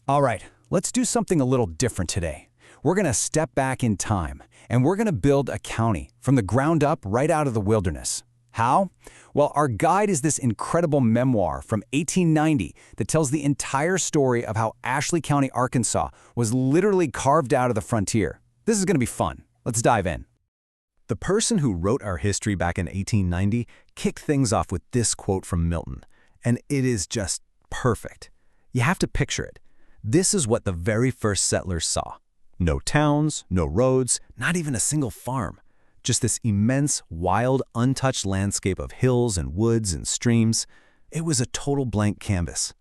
All right, let's do something a little different today. We're going to step back in time, and we're going to build a county from the ground up right out of the wilderness. How? Well, our guide is this incredible memoir from 1890 that tells the entire story of how Ashley County, Arkansas was literally carved out of the frontier. This is going to be fun. Let's dive in. The person who wrote our history back in 1890 kicked things off with this quote from Milton, and it is just perfect. You have to picture it. This is what the very first settlers saw. No towns, no roads, not even a single farm. Just this immense, wild, untouched landscape of hills and woods and streams. It was a total blank canvas.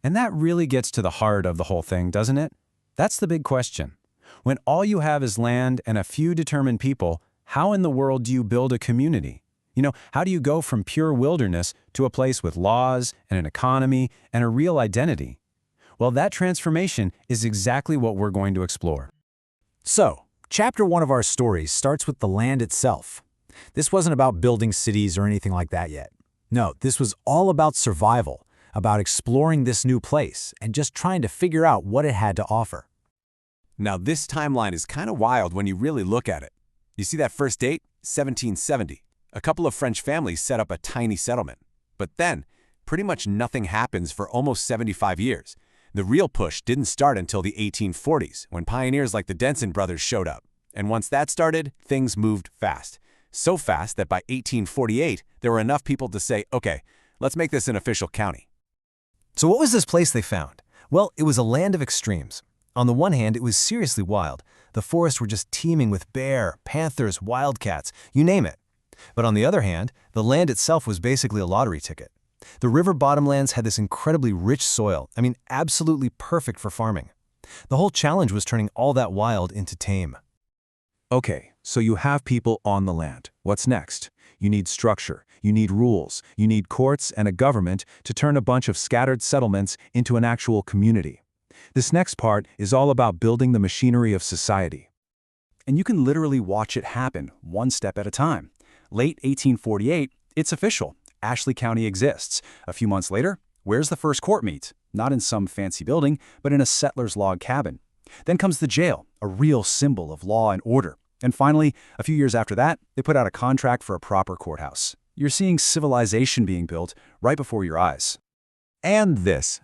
And that really gets to the heart of the whole thing, doesn't it? That's the big question. When all you have is land and a few determined people, how in the world do you build a community? How do you go from pure wilderness to a place with laws and an economy and a real identity? Well, that transformation is exactly what we're going to explore. So, Chapter 1 of our story starts with the land itself. This wasn't about building cities or anything like that yet. No, this was all about survival, about exploring this new place and just trying to figure out what it had to offer. Now, this timeline is kind of wild when you really look at it. You see that first date? 1770. A couple of French families set up a tiny settlement. But then, pretty much nothing happens for almost 75 years. The real push didn't start until the 1840s, when pioneers like the Denson brothers showed up. And once that started, things moved fast. So fast that by 1848, there were enough people to say, okay, let's make this an official county. So what was this place they found? Well, it was a land of extremes. On the one hand, it was seriously wild. The forests were just teeming with bear, panthers, wildcats, you name it. But on the other hand, the land itself was basically a lottery ticket. The river bottomlands had this incredibly rich soil, absolutely perfect for farming. The whole challenge was turning all that wild into tame. Okay, so you have people on the land. What's next? You need structure, you need rules, you need courts and a government to turn a bunch of scattered settlements into an actual community. This next part is all about building the machinery of society. And you can literally watch it happen, one step at a time. Late 1848, it's official. Ashley County exists. A few months later, where's the first court meet? Not in some fancy building, but in a settler's log cabin. Then comes the jail, a real symbol of law and order. And finally, a few years after that, they put out a contract for a proper courthouse. You're seeing civilization being built right before your eyes. And this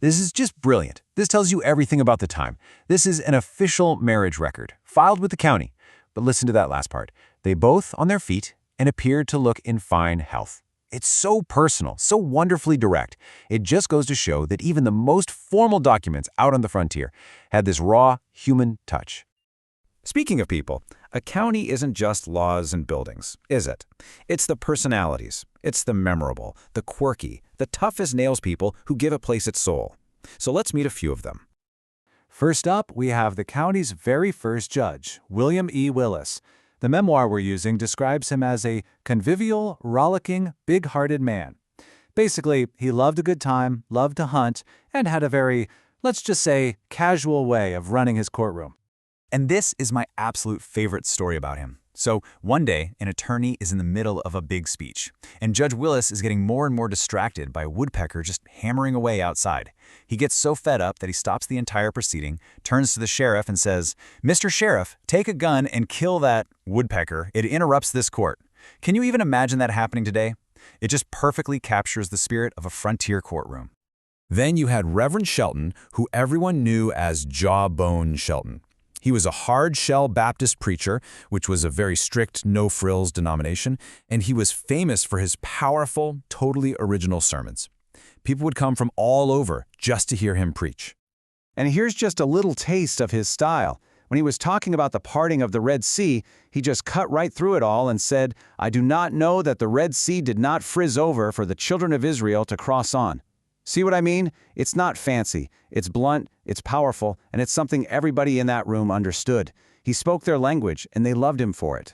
is just brilliant. This tells you everything about the time. This is an official marriage record, filed with the county. But listen to that last part. They both on their feet and appeared to look in fine health. It's so personal, so wonderfully direct. It just goes to show that even the most formal documents out on the frontier had this raw, human touch. Speaking of people, a county isn't just laws and buildings, is it? It's the personalities. It's the memorable, the quirky, the tough-as-nails people who give a place its soul. So let's meet a few of them. First up, we have the county's very first judge, William E. Willis. The memoir we're using describes him as a convivial, rollicking, big-hearted man. Basically, he loved a good time, loved to hunt, and had a very, let's just say, casual way of running his courtroom. And this is my absolute favorite story about him. So one day, an attorney is in the middle of a big speech, and Judge Willis is getting more and more distracted by a woodpecker just hammering away outside. He gets so fed up that he stops the entire proceeding, turns to the sheriff and says, "Mr. Sheriff, take a gun and kill that woodpecker. It interrupts this court." Can you even imagine that happening today? It just perfectly captures the spirit of a frontier courtroom. Then you had Reverend Shelton, who everyone knew as Jawbone Shelton. He was a hard-shell Baptist preacher, which was a very strict, no-frills denomination, and he was famous for his powerful, totally original sermons. People would come from all over just to hear him preach. And here's just a little taste of his style. When he was talking about the parting of the Red Sea, he just cut right through it all and said, "I do not know that the Red Sea did not frizz over for the children of Israel to cross on." See what I mean? It's not fancy. It's blunt, it's powerful, and it's something everybody in that room understood. He spoke their language, and they loved him for it.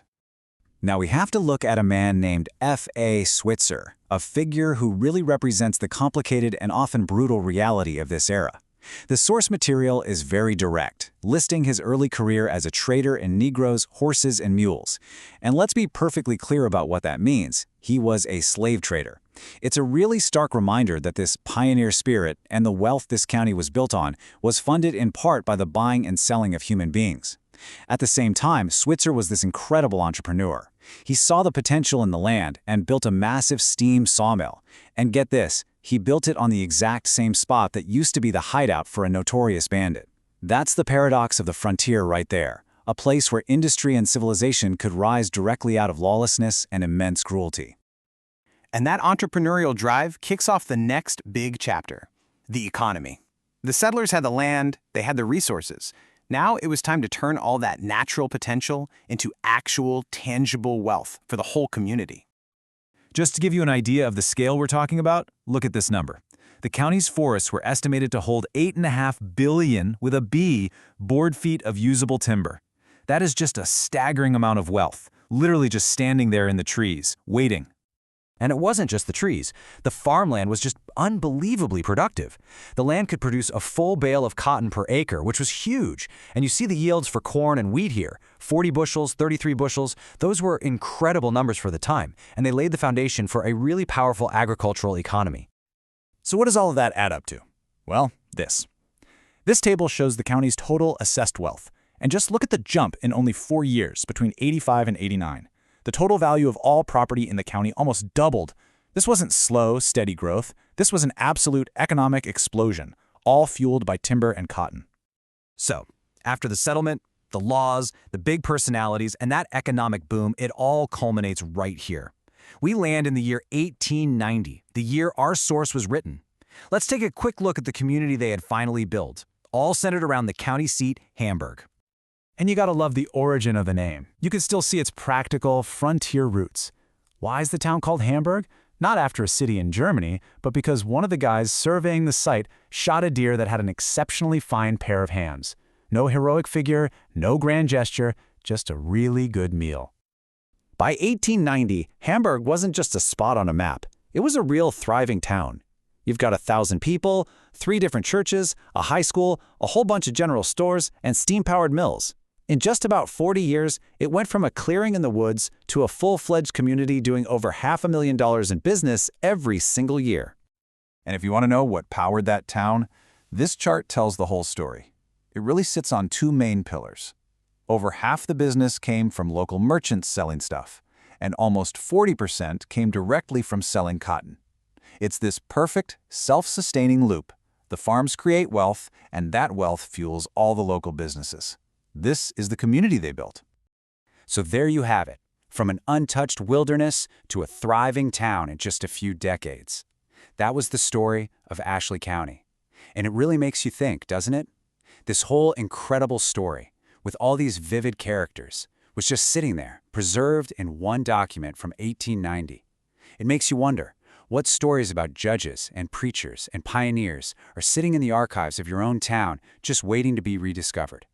Now we have to look at a man named F.A. Switzer, a figure who really represents the complicated and often brutal reality of this era. The source material is very direct, listing his early career as a trader in Negroes, horses, and mules. And let's be perfectly clear about what that means. He was a slave trader. It's a really stark reminder that this pioneer spirit and the wealth this county was built on was funded in part by the buying and selling of human beings. At the same time, Switzer was this incredible entrepreneur. He saw the potential in the land and built a massive steam sawmill. And get this, he built it on the exact same spot that used to be the hideout for a notorious bandit. That's the paradox of the frontier right there, a place where industry and civilization could rise directly out of lawlessness and immense cruelty. And that entrepreneurial drive kicks off the next big chapter, the economy. The settlers had the land, they had the resources. Now it was time to turn all that natural potential into actual, tangible wealth for the whole community. Just to give you an idea of the scale we're talking about, look at this number. The county's forests were estimated to hold 8.5 billion, with a B, board feet of usable timber. That is just a staggering amount of wealth, literally just standing there in the trees, waiting. And it wasn't just the trees. The farmland was just unbelievably productive. The land could produce a full bale of cotton per acre, which was huge. And you see the yields for corn and wheat here. 40 bushels, 33 bushels. Those were incredible numbers for the time, and they laid the foundation for a really powerful agricultural economy. So what does all of that add up to? Well, this. This table shows the county's total assessed wealth. And just look at the jump in only 4 years, between 85 and 89. The total value of all property in the county almost doubled. This wasn't slow, steady growth. This was an absolute economic explosion, all fueled by timber and cotton. So, after the settlement, the laws, the big personalities, and that economic boom, it all culminates right here. We land in the year 1890, the year our source was written. Let's take a quick look at the community they had finally built, all centered around the county seat, Hamburg. And you gotta love the origin of the name. You can still see its practical, frontier roots. Why is the town called Hamburg? Not after a city in Germany, but because one of the guys surveying the site shot a deer that had an exceptionally fine pair of hams. No heroic figure, no grand gesture, just a really good meal. By 1890, Hamburg wasn't just a spot on a map. It was a real thriving town. You've got 1,000 people, 3 different churches, a high school, a whole bunch of general stores, and steam-powered mills. In just about 40 years, it went from a clearing in the woods to a full-fledged community doing over $500,000 in business every single year. And if you want to know what powered that town, this chart tells the whole story. It really sits on 2 main pillars. Over half the business came from local merchants selling stuff, and almost 40% came directly from selling cotton. It's this perfect, self-sustaining loop. The farms create wealth, and that wealth fuels all the local businesses. This is the community they built. So there you have it, from an untouched wilderness to a thriving town in just a few decades. That was the story of Ashley County. And it really makes you think, doesn't it? This whole incredible story, with all these vivid characters, was just sitting there, preserved in one document from 1890. It makes you wonder, what stories about judges and preachers and pioneers are sitting in the archives of your own town just waiting to be rediscovered?